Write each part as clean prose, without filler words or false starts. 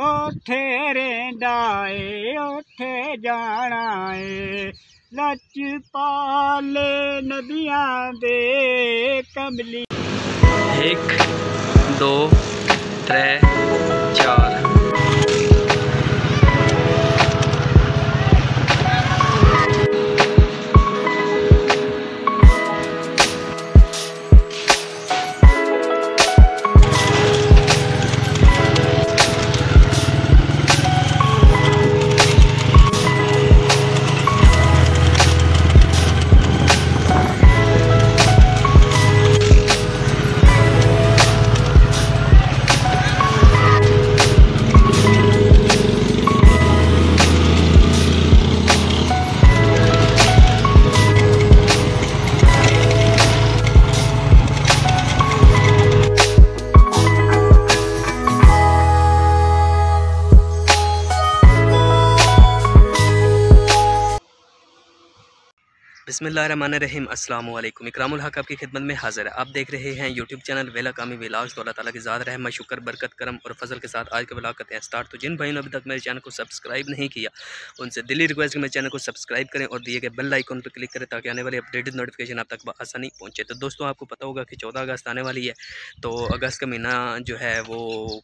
उथे रेंदा ए उथे जाना ए लजपाल नदियां दे कमली। 1 2 3 4 बिस्मिल्लाहिर्रहमानिर्रहीम। अस्सलाम वालेकुम। इकरामुल हक आपकी खिदमत में हाजिर है। आप देख रहे हैं यूट्यूब चैनल वेला कामी व्लॉग्स। तो अल्लाह ताला की ज़ात रहम शुक्र बरकत करम और फजल के साथ आज के व्लॉग करते हैं स्टार्ट। तो जिन भाइयों ने अभी तक मेरे चैनल को सब्सक्राइब नहीं किया उनसे दिली रिक्वेस्ट है मेरे चैनल को सब्सक्राइब करें और दिए गए बेल आइकन पर क्लिक करें ताकि आने वाली अपडेटेड नोटिफिकेशन आप तक आसानी पहुँचे। तो दोस्तों आपको पता होगा कि 14 अगस्त आने वाली है, तो अगस्त का महीना जो है वो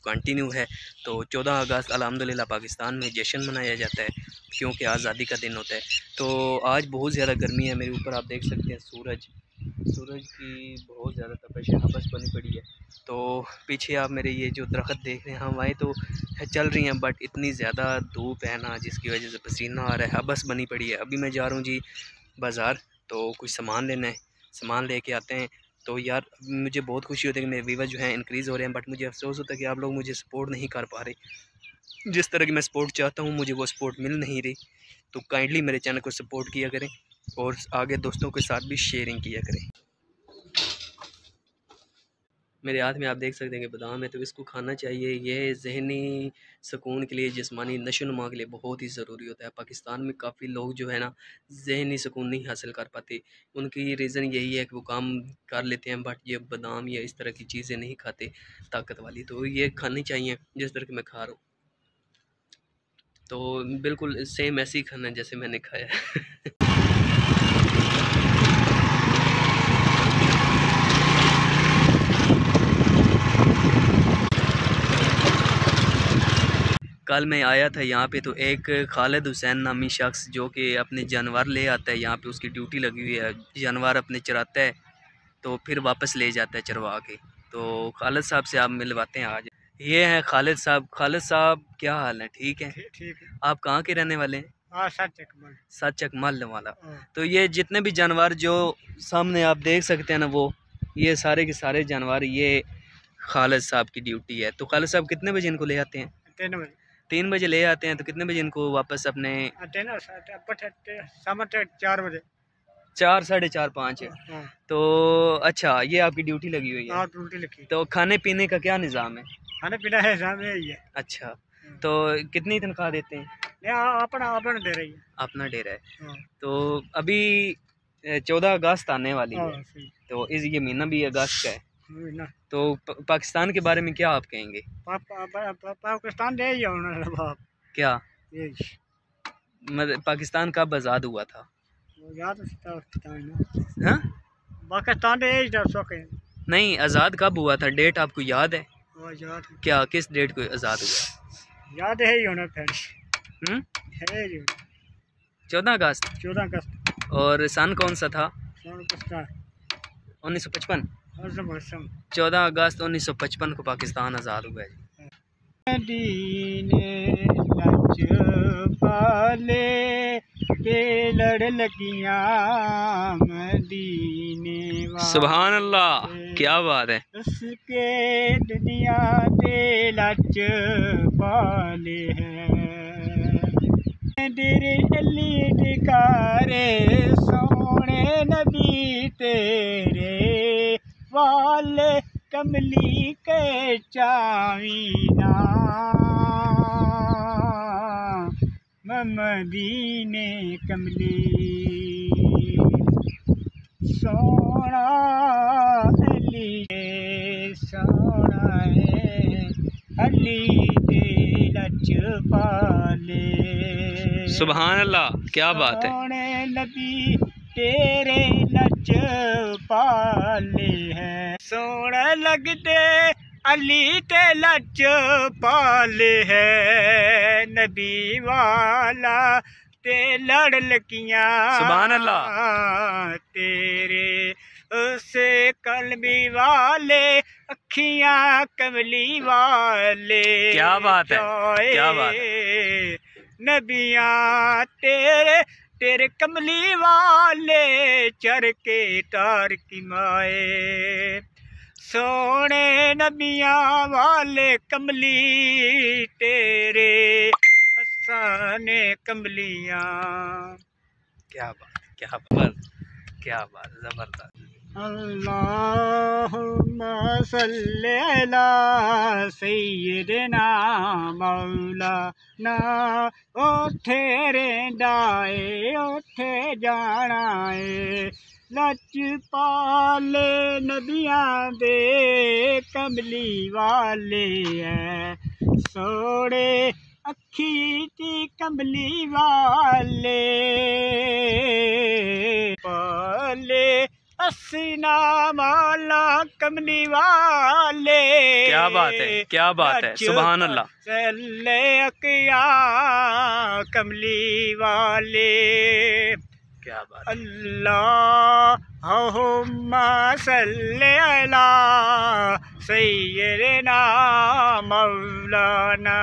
कंटिन्यू है। तो 14 अगस्त अल्हम्दुलिल्लाह पाकिस्तान में जश्न मनाया जाता है क्योंकि आज़ादी का दिन होता है। तो आज बहुत ज़्यादा गर्मी है, मेरे ऊपर आप देख सकते हैं सूरज की बहुत ज़्यादा तपिश है, हबस बनी पड़ी है। तो पीछे आप मेरे ये जो दरख्त देख रहे हैं हवाएं तो चल रही हैं बट इतनी ज़्यादा धूप है ना जिसकी वजह से पसीना आ रहा है, हबस बनी पड़ी है। अभी मैं जा रहा हूँ जी बाज़ार, तो कुछ सामान लेना है, सामान लेके आते हैं। तो यार मुझे बहुत खुशी होती है कि मेरे व्यूअर्स जो हैं इंक्रीज़ हो रहे हैं, बट मुझे अफसोस होता है कि आप लोग मुझे सपोर्ट नहीं कर पा रहे। जिस तरह की मैं सपोर्ट चाहता हूँ मुझे वो सपोर्ट मिल नहीं रही। तो काइंडली मेरे चैनल को सपोर्ट किया करें और आगे दोस्तों के साथ भी शेयरिंग किया करें। मेरे हाथ में आप देख सकते हैं कि बादाम है, तो इसको खाना चाहिए। ये ज़हनी सुकून के लिए, जिस्मानी नशोनुमा के लिए बहुत ही ज़रूरी होता है। पाकिस्तान में काफ़ी लोग जो है ना ज़हनी सुकून नहीं हासिल कर पाते, उनकी रीज़न यही है कि वो काम कर लेते हैं बट ये बादाम या इस तरह की चीज़ें नहीं खाते ताकत वाली। तो ये खानी चाहिए जिस तरह की मैं खा रहा हूँ, तो बिल्कुल सेम ऐसे ही खाना जैसे मैंने खाया है। कल मैं आया था यहाँ पे, तो एक खालिद हुसैन नामी शख्स जो कि अपने जानवर ले आता है यहाँ पे, उसकी ड्यूटी लगी हुई है, जानवर अपने चराता है तो फिर वापस ले जाता है चरवा के। तो खालिद साहब से आप मिलवाते हैं आज। ये हैं खालिद साहब। खालिद साहब क्या हाल है? ठीक है। ठीक है। आप कहाँ के रहने वाले हैं? सच चकमल वाला। तो ये जितने भी जानवर जो सामने आप देख सकते हैं ना, वो ये सारे के सारे जानवर ये खालिद साहब की ड्यूटी है। तो खालिद साहब कितने बजे इनको ले आते हैं? 3 बजे ले आते हैं। तो कितने बजे इनको वापस अपने? 4 बजे, 4, साढ़े 4, 5 है। तो अच्छा, ये आपकी ड्यूटी लगी हुई है? ड्यूटी लगी। तो खाने पीने का क्या निज़ाम है? खाने पीना है यही है। अच्छा, तो कितनी तनख्वाह देते हैं? अपना दे रही है, अपना डेरा है। तो अभी 14 अगस्त आने वाली है, तो इस ये महीना भी अगस्त का है। तो पाकिस्तान के बारे में क्या आप कहेंगे? पाकिस्तान दे क्या मतलब पाकिस्तान कब आज़ाद हुआ था? हाँ? पाकिस्तान नहीं, आज़ाद कब हुआ था? डेट आपको याद है? क्या किस डेट को आज़ाद हुआ? याद है ही होना फिर। 14 अगस्त। 14 अगस्त। और सन कौन सा था? 1955। 14 अगस्त 1955 को पाकिस्तान आज़ाद हुआ है। सुभान अल्लाह, क्या बात है। उसके दुनिया दे लच पाले हैं तेरे अली दिकारे सोने नबी तेरे वाले कमली के चावीना मदीने कमली सोना अली सोना है अली दे लच पाले। सुभान अल्लाह, क्या बात है। सोने नबी तेरे लच पाले हैं, सोने लगदे अली ते लच पाले है। नबी वाला ते लड़ लकियां सुभान अल्लाह तेरे उसे कलमी वाले अखियां कमली वाले। क्या बात है, क्या बात है। नबियां तेरे तेरे कमली वाले चर के तार की माए। सोने नबियां वाले कमली तेरे असाने कमलियां। क्या बात, क्या बात, क्या बात, जबरदस्त। अल्लाहुम्मा सल्ली अला सय्यिदिना मौलाना। ओठे रेंदाए ओठे जाना है, लच पाले नबियां दे कमली वाले हैं। सोड़े अखी ती कमली वाले पाले असीना माला कमली वाले। क्या बात है, क्या बात है, सुभान अल्लाह। सल्ले अकिया कमली वाले। क्या बात, अल्लाहुम्मा सल्ले अला सय्यिदिना मौलाना।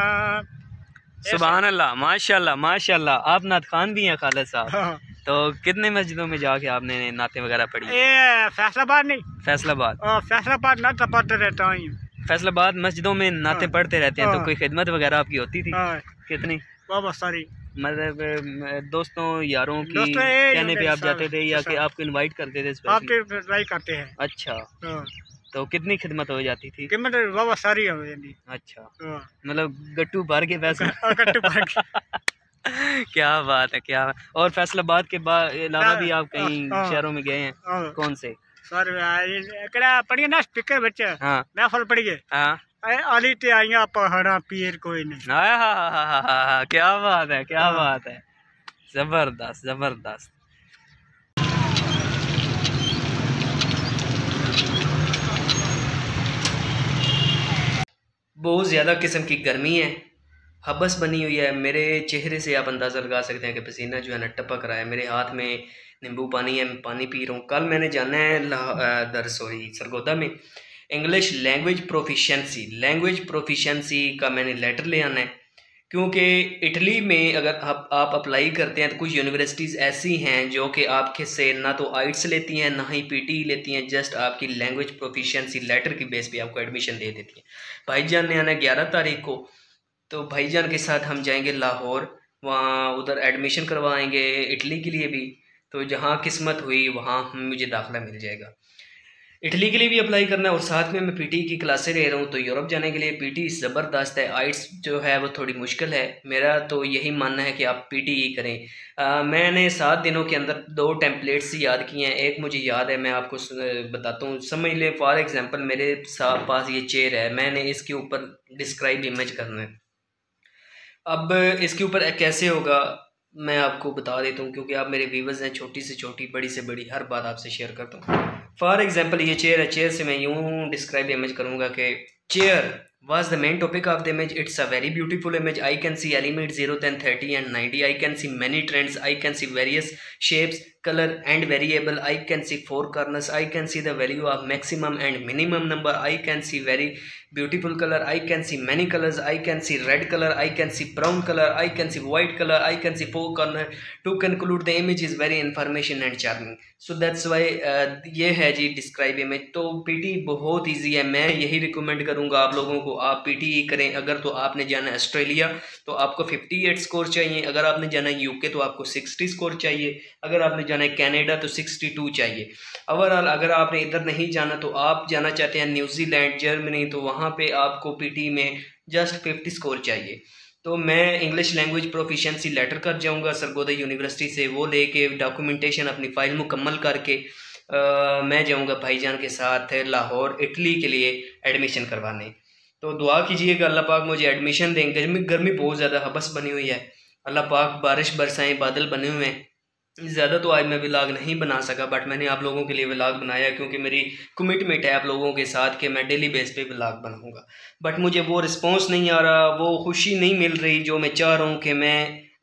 सुभान अल्लाह, माशाल्लाह माशाल्लाह। आप नात खान भी हैं खालिद साहब। हाँ। तो कितने मस्जिदों में जाके आपने नाते वगैरह पढ़ी? ये फैसलाबाद नहीं, फैसलाबाद। फैसलाबाद ना तो पढ़ते रहता हूँ। फैसलाबाद मस्जिदों में नाते पढ़ते रहते हैं, तो हाँ। कोई खिदमत वगैरह आपकी होती थी? हाँ। कितनी? बहुत सारी, मतलब दोस्तों यारों की दोस्तों कहने पे आप जाते थे या कि आपको इनवाइट करते थे स्पेशली? आपके ट्राई करते हैं। अच्छा, हाँ। तो कितनी खिदमत हो जाती थी? कीमत बहुत सारी है। अच्छा, हाँ। मतलब गट्टू भर के पैसे। गट्टू भर के। क्या बात है, क्या। और फैसलाबाद के बाद अलावा भी आप कहीं शहरों में गए हैं? कौन से? सर पढ़िए ना स्पीकर बच्चे। हाँ, महफल पढ़िए। हाँ, आली ते आइया पहाड़ा पीर कोई नहीं। हाँ, क्या बात है, क्या बात है, जबरदस्त जबरदस्त। बहुत ज़्यादा किस्म की गर्मी है, हबस बनी हुई है। मेरे चेहरे से आप अंदाज़ा लगा सकते हैं कि पसीना जो है ना टपक रहा है। मेरे हाथ में नींबू पानी है, मैं पानी पी रहा हूँ। कल मैंने जाना है सरगोदा में इंग्लिश लैंग्वेज प्रोफिशेंसी का मैंने लेटर ले आना है, क्योंकि इटली में अगर आप अप्लाई करते हैं तो कुछ यूनिवर्सिटीज़ ऐसी हैं जो कि आपके से ना तो आइट्स लेती हैं ना ही पीटी लेती हैं, जस्ट आपकी लैंग्वेज प्रोफिशिएंसी लेटर की बेस पे आपको एडमिशन दे देती हैं। भाईजान ने आना 11 तारीख को, तो भाईजान के साथ हम जाएंगे लाहौर, वहाँ उधर एडमिशन करवाएंगे इटली के लिए भी। तो जहाँ किस्मत हुई वहाँ मुझे दाखिला मिल जाएगा। इटली के लिए भी अप्लाई करना है और साथ में मैं पीटी की क्लासें ले रहा हूँ। तो यूरोप जाने के लिए पीटी ज़बरदस्त है, आइट्स जो है वो थोड़ी मुश्किल है। मेरा तो यही मानना है कि आप पीटी ही करें। मैंने 7 दिनों के अंदर 2 टेम्पलेट्स याद किए हैं। एक मुझे याद है, मैं आपको बताता हूँ। समझ लें फॉर एग्जांपल मेरे पास ये चेयर है, मैंने इसके ऊपर डिस्क्राइब इमेज करना है। अब इसके ऊपर कैसे होगा मैं आपको बता देता हूँ, क्योंकि आप मेरे व्यूवर्स हैं, छोटी से छोटी बड़ी से बड़ी हर बात आपसे शेयर करता हूँ। फॉर एग्जांपल ये चेयर है, चेयर से मैं यूँ डिस्क्राइब इमेज करूँगा कि chair was the main topic of the image. It's a very beautiful image. I can see elements 0, 10, 30 and 90. I can see many trends. I can see various shapes, color and variable. I can see 4 corners. I can see the value of maximum and minimum number. I can see very beautiful color. I can see many colors. I can see red color. I can see brown color. I can see white color. I can see 4 corner. To conclude, the image is very information and charming. So that's why ये है जी describe image. तो PT बहुत easy है, मैं यही recommend करूँगा आप लोगों को, आप पीटी करें। अगर तो आपने जाना है ऑस्ट्रेलिया तो आपको 58 स्कोर चाहिए, अगर आपने जाना है यूके तो आपको 60 स्कोर चाहिए, अगर आपने जाना है कनाडा तो 62 चाहिए। ओवरऑल अगर आपने इधर नहीं जाना तो आप जाना चाहते हैं न्यूजीलैंड, जर्मनी, तो वहाँ पे आपको पीटी में जस्ट 50 स्कोर चाहिए। तो मैं इंग्लिश लैंग्वेज प्रोफिशिएंसी लेटर कर जाऊँगा सरगोदा यूनिवर्सिटी से, वो लेके डॉक्यूमेंटेशन अपनी फ़ाइल मुकम्मल करके मैं जाऊँगा भाईजान के साथ लाहौर इटली के लिए एडमिशन करवाने। तो दुआ कीजिएगा अल्लाह पाक मुझे एडमिशन दें। गर्मी बहुत ज़्यादा हबस बनी हुई है, अल्लाह पाक बारिश बरसाएं, बादल बने हुए हैं। ज़्यादा तो आज मैं व्लॉग नहीं बना सका, बट मैंने आप लोगों के लिए व्लॉग बनाया क्योंकि मेरी कमिटमेंट है आप लोगों के साथ कि मैं डेली बेस पे व्लॉग बनाऊंगा। बट मुझे वो रिस्पांस नहीं आ रहा, वो खुशी नहीं मिल रही जो मैं चाह रहा हूँ कि मैं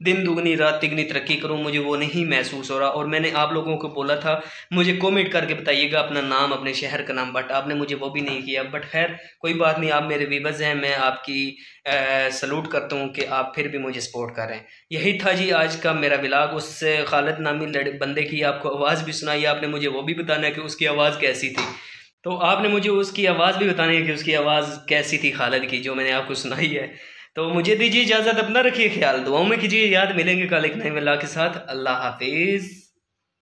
दिन दुगनी रात तिगनी तरक्की करूँ, मुझे वो नहीं महसूस हो रहा। और मैंने आप लोगों को बोला था मुझे कमेंट करके बताइएगा अपना नाम, अपने शहर का नाम, बट आपने मुझे वो भी नहीं किया। बट खैर कोई बात नहीं, आप मेरे व्यूअर्स हैं, मैं आपकी सलूट करता हूँ कि आप फिर भी मुझे सपोर्ट कर रहे हैं। यही था जी आज का मेरा व्लॉग। उस खालिद नामी बंदे की आपको आवाज़ भी सुनाई, आपने मुझे वो भी बताना है कि उसकी आवाज़ कैसी थी। तो आपने मुझे उसकी आवाज़ भी बतानी है कि उसकी आवाज़ कैसी थी खालिद की, जो मैंने आपको सुनाई है। तो मुझे दीजिए इजाज़त, अपना रखिए ख्याल, दुआओं में कीजिए याद। मिलेंगे कल एक नए व्लॉग के साथ। अल्लाह हाफिज़।